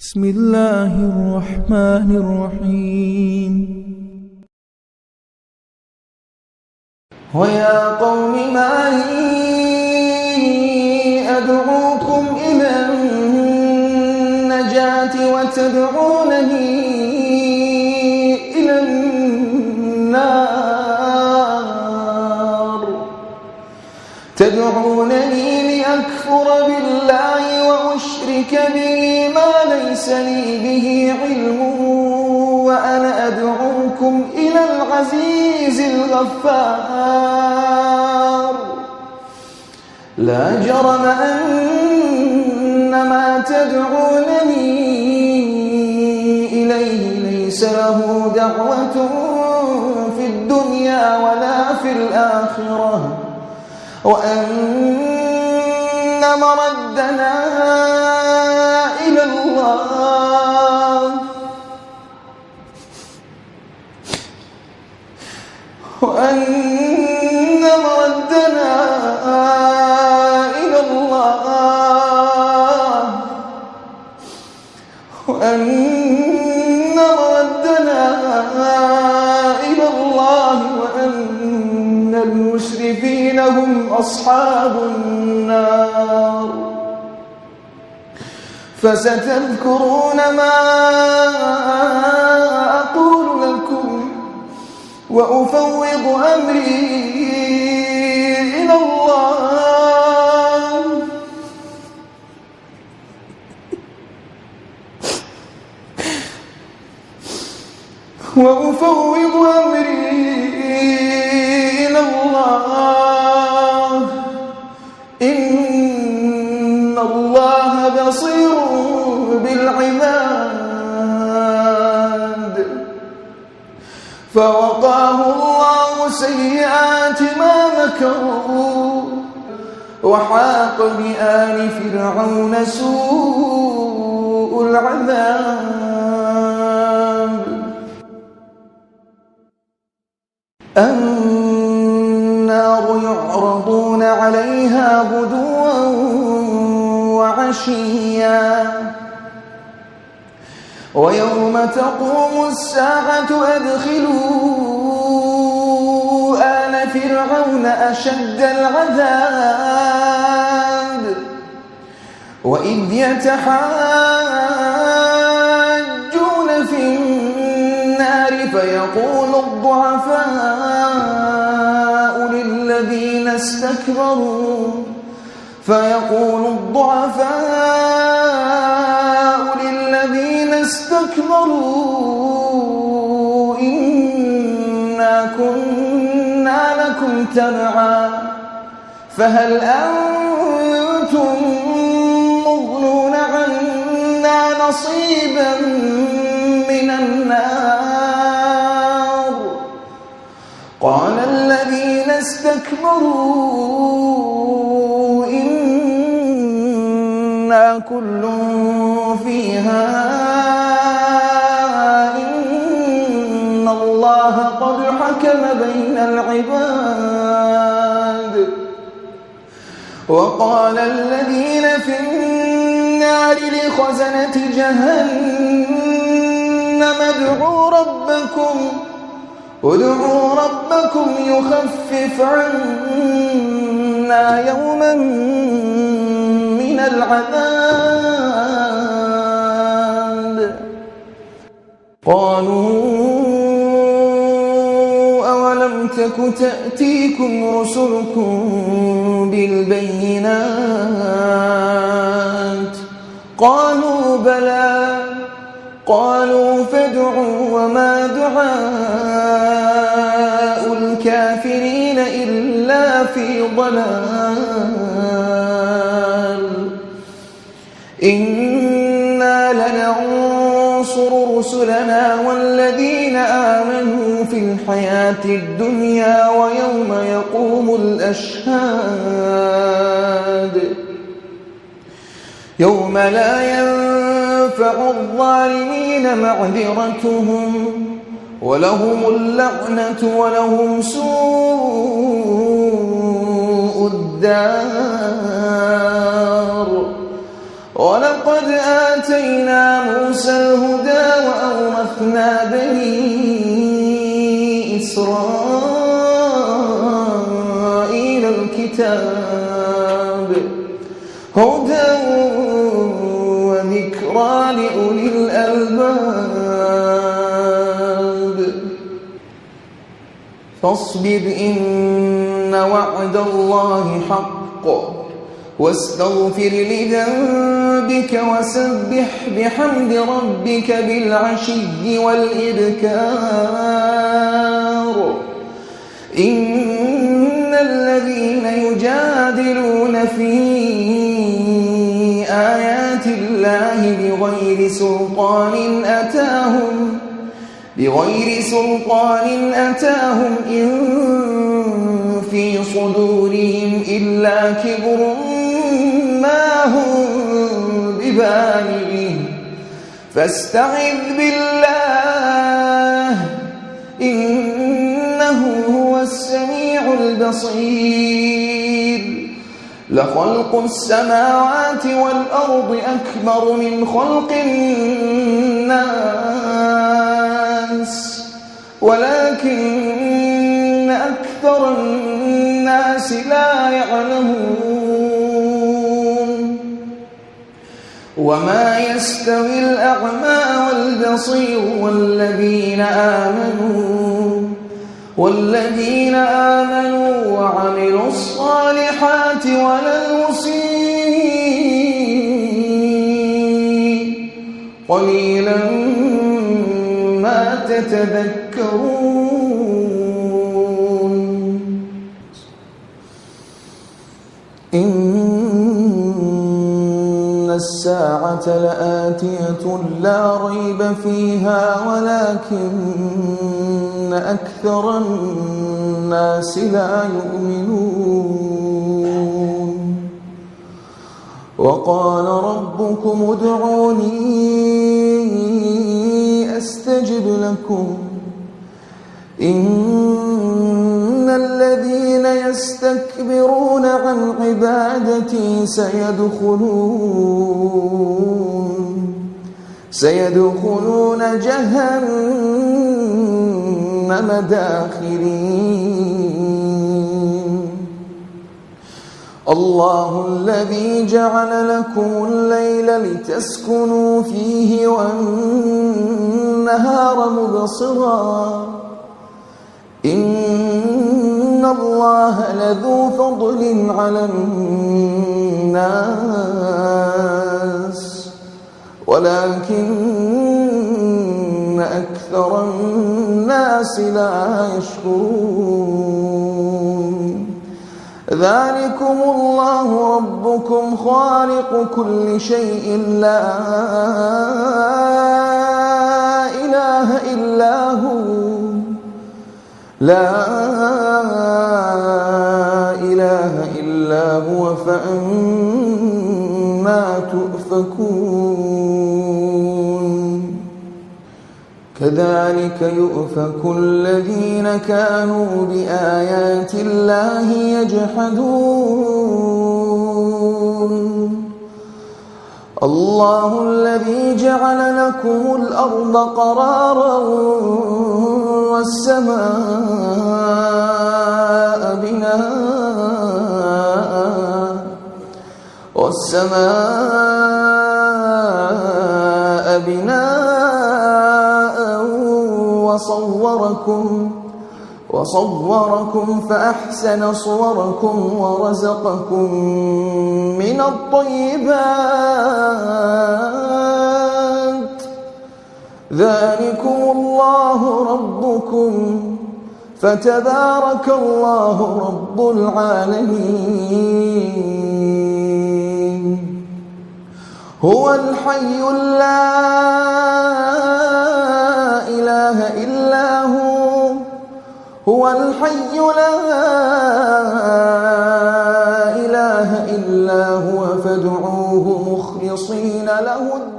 بسم الله الرحمن الرحيم. ويا قوم ما لي أدعوكم إلى النجاة وتدعونني إلى النار تدعونني لأكفر بالله وأشرك به ما ليس لي به علم وأنا أدعوكم إلى العزيز الغفار لا جرم أن ما تدعونني إليه ليس له دعوة في الدنيا ولا في الآخرة وأن مردنا إلى الله وأن مردنا إلى الله وأن مردنا إلى الله وأن المسرفين هم أصحاب النار فستذكرون ما أقول لكم وأفوض أمري إلى الله وأفوض أمري إلى الله إن الله بصير بالعباد فوقاه الله سيئات ما مكروا وحاق بآل فرعون سوء العذاب النار يعرضون عليها غدوا وعشيا ويوم تقوم الساعة أدخلوا آل فرعون أشد العذاب وإذ يتحاجون في النار فيقول الضعفاء للذين استكبروا إنا كنا لكم تبعا فهل أنتم مغنون عنا نصيبا من النار قال الذين استكبروا إنا كل فيها إن الله قد حكم بين العباد وقال الذين في النار لخزنة جهنم ادعوا ربكم يخفف عنا يوما من العذاب قالوا أولم تك تأتيكم رسلكم بالبينات قالوا بلى قالوا فادعوا وما دعاء الكافرين إلا في ضلال إنا لننصر رسلنا والذين آمنوا في الحياة الدنيا ويوم يقوم الأشهاد يوم لا ينفع الظالمين معذرتهم ولهم اللعنة ولهم سوء الدار ولقد آتينا موسى الهدى وأورثنا بني إسرائيل الكتاب هدى وذكرى لأولي الألباب فاصبر إن وعد الله حق واستغفر لذنبك وسبح بحمد ربك بالعشي والإبكار إن الذين يجادلون في آيات الله بغير سلطان أتاهم إن في صدورهم إلا كبر ما هم ببالغه فاستعذ بالله إنه هو السميع البصير لخلق السماوات والأرض أكبر من خلق الناس ولكن أكثر الناس لا يعلمون وما يستوي الأعمى والبصير والذين آمنوا وعملوا الصالحات ولا المسيء قليلا ما تتذكرون إن الساعة لآتية لا ريب فيها ولكن أكثر الناس لا يؤمنون وقال ربكم ادعوني أستجب لكم إن الذين يستكبرون عن عبادتي سيدخلون جهنم داخرين الله الذي جعل لكم الليل لتسكنوا فيه والنهار مبصرا إن الله لذو فضل على الناس ولكن أكثر الناس لا يشكرون ذلكم الله ربكم خالق كل شيء لا إله إلا هو لا إله إلا هو فأنا تؤفكون كذلك يؤفك الذين كانوا بآيات الله يجحدون الله الذي جعل لكم الأرض قرارا والسماء بناء وصوركم فأحسن صوركم ورزقكم من الطيبات ذلكم الله ربكم فتبارك الله رب العالمين هو الحي لا إله إلا هو الحي لا إله إلا هو فادعوه مخلصين له الدين